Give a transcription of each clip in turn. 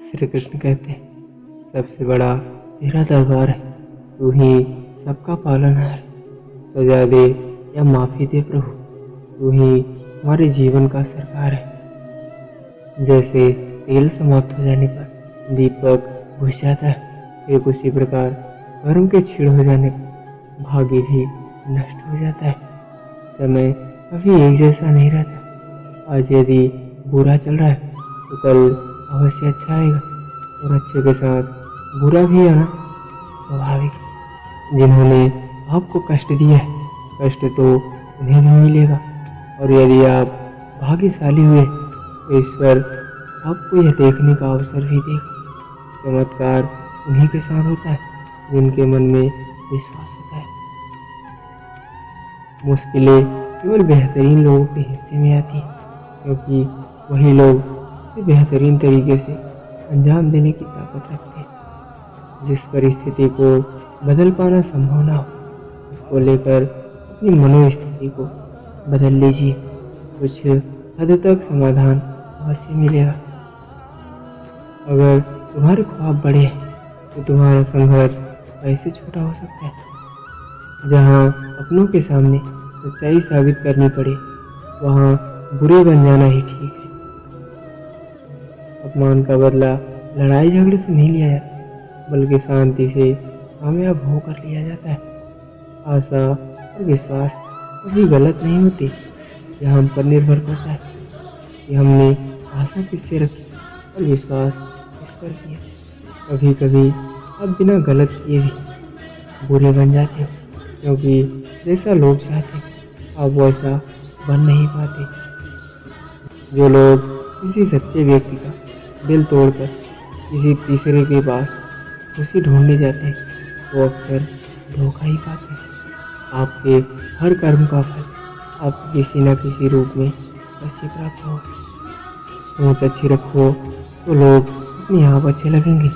श्री कृष्ण कहते हैं, सबसे बड़ा तेरा दरबार है, तू ही सबका पालनहार है। सजा दे या माफी दे प्रभु, तू ही हमारे जीवन का सरकार है। जैसे तेल समाप्त हो जाने पर दीपक बुझ जाता है, ठीक उसी प्रकार कर्म के क्षीण हो जाने पर भाग्य भी नष्ट हो जाता है। समय कभी एक जैसा नहीं रहता। आज यदि बुरा चल रहा है तो कल अवश्य अच्छा आएगा, और अच्छे के साथ बुरा भी आना स्वाभाविक है। जिन्होंने आपको कष्ट दिया है, कष्ट तो उन्हें भी मिलेगा, और यदि आप भाग्यशाली हुए तो ईश्वर आपको यह देखने का अवसर भी देगा। चमत्कार उन्हीं के साथ होता है जिनके मन में विश्वास होता है। मुश्किलें केवल बेहतरीन लोगों के हिस्से में आती हैं, क्योंकि वही लोग इसे बेहतरीन तरीके से अंजाम देने की ताकत रखते हैं। जिस परिस्थिति को बदल पाना संभव ना हो, उसको लेकर अपनी मनोस्थिति को बदल लीजिए, कुछ हद तक समाधान अवश्य मिलेगा। अगर तुम्हारे ख्वाब बड़े हैं तो तुम्हारा संघर्ष कैसे छोटा हो सकता है। जहाँ अपनों के सामने सच्चाई साबित करनी पड़े, वहाँ बुरे बन जाना ही ठीक है। अपमान का बदला लड़ाई झगड़े से नहीं लिया जाता, बल्कि शांति से कामयाब होकर लिया जाता है। आशा और विश्वास कभी गलत नहीं होती। यह हम पर निर्भर करता है कि हमने आशा किससे रखी और विश्वास किस पर किया। कभी कभी आप बिना गलत किए भी बुरे बन जाते हो, क्योंकि जैसा लोग चाहते आप वैसा बन नहीं पाते। जो लोग किसी सच्चे व्यक्ति का दिल तोड़कर किसी तीसरे के पास खुशी ढूंढने जाते हैं, वो अक्सर धोखा ही पाते हैं। आपके हर कर्म का फल आपको किसी न किसी रूप में अवश्य प्राप्त होगा। सोच अच्छी रखो तो लोग अपने आप अच्छे लगेंगे,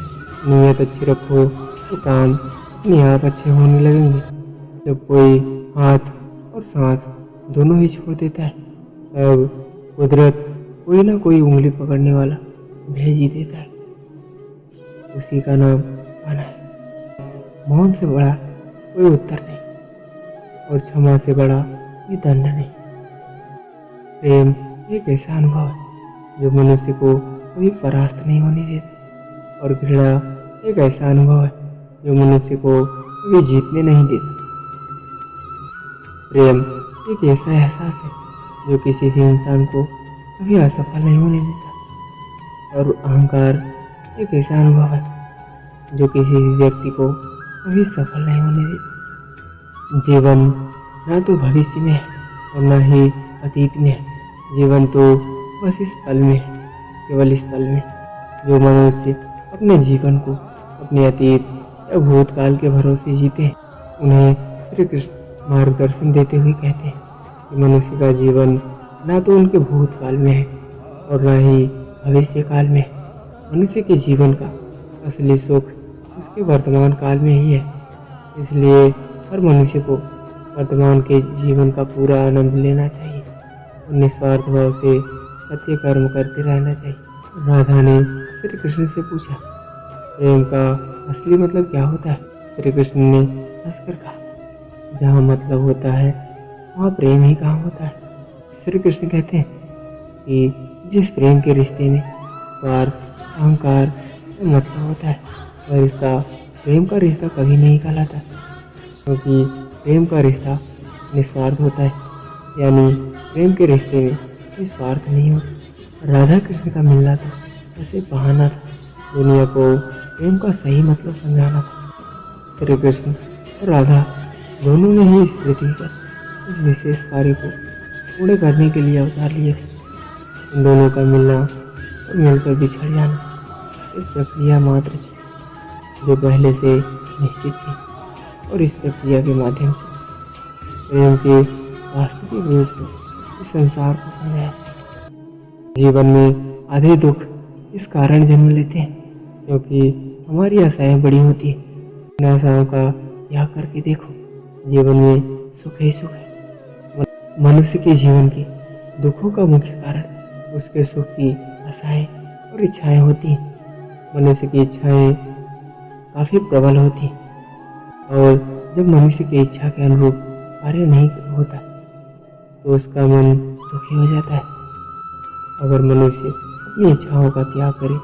नीयत अच्छी रखो तो काम अपने आप अच्छे होने लगेंगे। जब कोई हाथ और सांस दोनों ही छोड़ देता है, तब कुदरत कोई ना कोई उंगली पकड़ने वाला भेज ही देता है। उसी का नाम पाना है। मौन से बड़ा कोई उत्तर नहीं, और क्षमा से बड़ा कोई दंड नहीं। प्रेम एक ऐसा अनुभव है जो मनुष्य को कभी परास्त नहीं होने देता, और घृणा एक ऐसा अनुभव है जो मनुष्य को कभी जीतने नहीं देता। प्रेम एक ऐसा एहसास है जो किसी भी इंसान को कभी असफल नहीं होने देता, और अहंकार एक ऐसा अनुभव है जो किसी भी व्यक्ति को कभी सफल नहीं होने देता। जीवन ना तो भविष्य में है और ना ही अतीत में है। जीवन तो बस इस पल में है, केवल इस पल में। जो मनुष्य अपने जीवन को अपने अतीत या भूतकाल के भरोसे जीते हैं, उन्हें श्री कृष्ण मार्गदर्शन देते हुए कहते हैं कि मनुष्य का जीवन ना तो उनके भूतकाल में है और ना ही भविष्य काल में है। मनुष्य के जीवन का असली सुख उसके वर्तमान काल में ही है। इसलिए हर मनुष्य को वर्तमान के जीवन का पूरा आनंद लेना चाहिए और निस्वार्थ भाव से सत्य कर्म करते रहना चाहिए। राधा ने श्री कृष्ण से पूछा, प्रेम का असली मतलब क्या होता है? श्री कृष्ण ने हंसकर कहा, जहाँ मतलब होता है वहाँ प्रेम ही कहाँ होता है। श्री कृष्ण कहते हैं कि जिस प्रेम के रिश्ते में स्वार्थ, अहंकार और मतलब होता है, वह रिश्ता प्रेम का रिश्ता कभी नहीं कहलाता, क्योंकि प्रेम का रिश्ता निस्वार्थ होता है। यानी प्रेम के रिश्ते में कोई स्वार्थ नहीं होता। राधा कृष्ण का मिलना तो ऐसे बहाना था, दुनिया को प्रेम का सही मतलब समझाना था। श्री कृष्ण और राधा दोनों ने ही इस पृथ्वी पर इस विशेष कार्य को पूर्ण करने के लिए अवतार लिए थे। इन दोनों का मिलना और मिलकर बिछड़ जाना इस प्रक्रिया मात्र थी जो पहले से निश्चित थी, और इस प्रक्रिया के माध्यम से प्रेम के वास्तविक रूप को इस संसार को समझाया। जीवन में आधे दुख इस कारण जन्म लेते हैं क्योंकि हमारी आशाएं बड़ी होती हैं। इन आशाओं का त्याग करके देखो, जीवन में सुख ही सुख है। मनुष्य के जीवन के दुखों का मुख्य कारण उसके सुख की आशाएं और इच्छाएं होती हैं। मनुष्य की इच्छाएं काफ़ी प्रबल होती और जब मनुष्य की इच्छा के अनुरूप कार्य नहीं होता तो उसका मन दुखी हो जाता है। अगर मनुष्य अपनी इच्छाओं का त्याग करे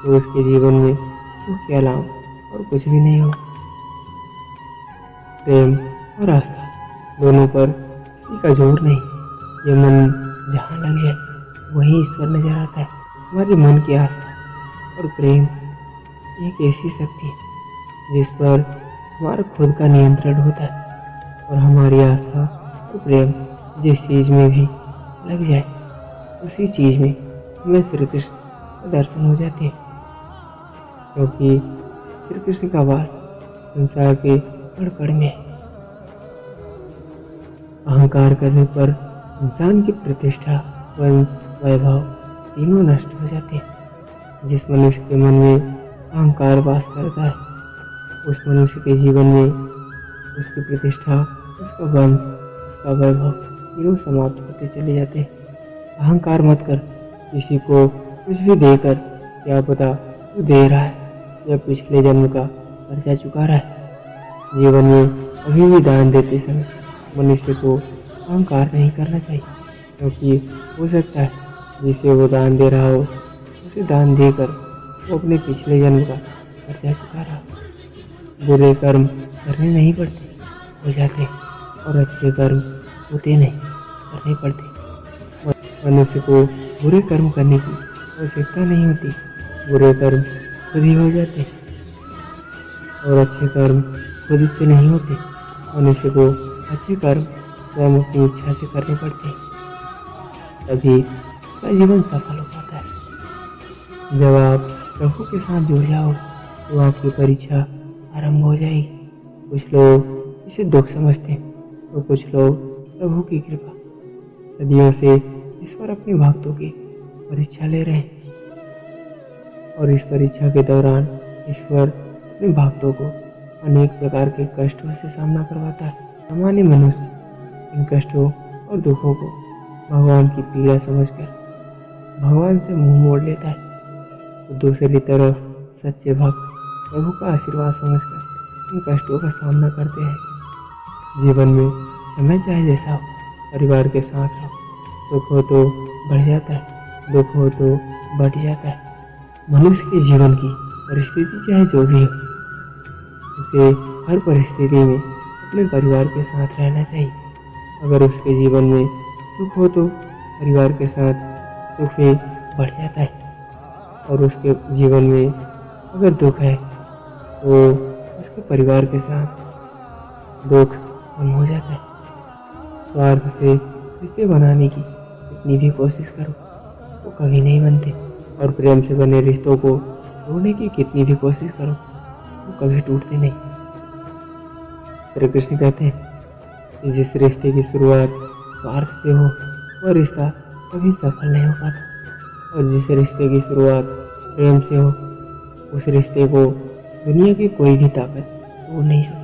तो उसके जीवन में सुख के अलावा और कुछ भी नहीं होगा। प्रेम और आस्था दोनों पर किसी का जोर नहीं। ये मन जहाँ लग जाए वहीं ईश्वर नजर आता है। हमारे मन की आस्था और प्रेम एक ऐसी शक्ति है जिस पर हमारा खुद का नियंत्रण होता है और हमारी आस्था और प्रेम जिस चीज़ में भी लग जाए उसी चीज़ में हमें श्री कृष्ण का दर्शन हो जाते हैं, क्योंकि श्री कृष्ण का वास संसार के कण कण में है। अहंकार करने पर इंसान की प्रतिष्ठा, वंश, वैभव तीनों नष्ट हो जाते हैं। जिस मनुष्य के मन में अहंकार वास करता है उस मनुष्य के जीवन में उसकी प्रतिष्ठा, उसका वंश, उसका वैभव तीनों समाप्त होते चले जाते हैं। अहंकार मत कर। किसी को कुछ भी देकर क्या पता वो दे रहा है या पिछले जन्म का कर्जा चुका रहा है। जीवन में कभी भी दान देते समय मनुष्य को अहंकार नहीं करना चाहिए, क्योंकि हो सकता है जिसे वो दान दे रहा हो उसे दान देकर वो अपने पिछले जन्म का कर्जा चुका रहा हो। बुरे कर्म करने नहीं पड़ते, हो जाते, और अच्छे कर्म होते नहीं, करने पड़ते। मनुष्य को बुरे कर्म करने की आवश्यकता नहीं होती, बुरे कर्म खुद ही हो जाते और अच्छे कर्म खुद से नहीं होते। मनुष्य को अच्छे कर्म स्वयं अपनी इच्छा से करने पड़ते हैं, तभी उसका जीवन सफल हो पाता है। जब आप प्रभु के साथ जुड़ जाओ तो आपकी परीक्षा आरंभ हो जाएगी। कुछ लोग इसे दुख समझते हैं तो कुछ लोग प्रभु की कृपा। सदियों से ईश्वर अपने भक्तों की परीक्षा ले रहे हैं और इस परीक्षा के दौरान ईश्वर अपने भक्तों को अनेक प्रकार के कष्टों से सामना करवाता है। सामान्य मनुष्य इन कष्टों और दुखों को भगवान की पीड़ा समझकर भगवान से मुंह मोड़ लेता है, तो दूसरी तरफ सच्चे भक्त प्रभु का आशीर्वाद समझकर इन कष्टों का सामना करते हैं। जीवन में समय चाहे जैसा हो, परिवार के साथ रहो। सुख हो तो बढ़ जाता है, दुख हो तो बढ़ जाता है। मनुष्य के जीवन की परिस्थिति चाहे जो भी हो, उसे हर परिस्थिति में अपने परिवार के साथ रहना चाहिए। अगर उसके जीवन में सुख हो तो परिवार के साथ सुख भी बढ़ जाता है, और उसके जीवन में अगर दुख है तो उसके परिवार के साथ दुख कम हो जाता है। स्वार्थ से रिश्ते बनाने की कितनी भी कोशिश करो वो कभी नहीं बनते, और प्रेम से बने रिश्तों को तोड़ने की कितनी भी कोशिश करो वो कभी टूटते नहीं। श्री कृष्ण कहते हैं कि जिस रिश्ते की शुरुआत स्वार्थ से हो वह रिश्ता कभी सफल नहीं हो पाता, और जिस रिश्ते की शुरुआत प्रेम से हो उस रिश्ते को दुनिया की कोई भी ताकत तोड़ नहीं सकती।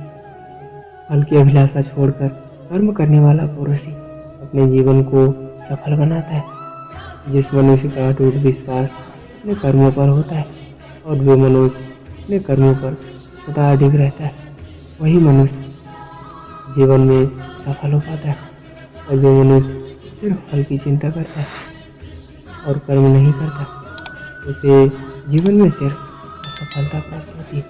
फल की अभिलाषा छोड़कर कर्म करने वाला पुरुष ही अपने जीवन को सफल बनाता है। जिस मनुष्य का अटूट विश्वास अपने कर्मों पर होता है और जो मनुष्य अपने कर्मों पर सदा अडिग रहता है वही मनुष्य जीवन में सफल हो पाता है। और जो मनुष्य सिर्फ फल की चिंता करता है और कर्म नहीं करता उसे जीवन में सिर्फ असफलता प्राप्त होती है।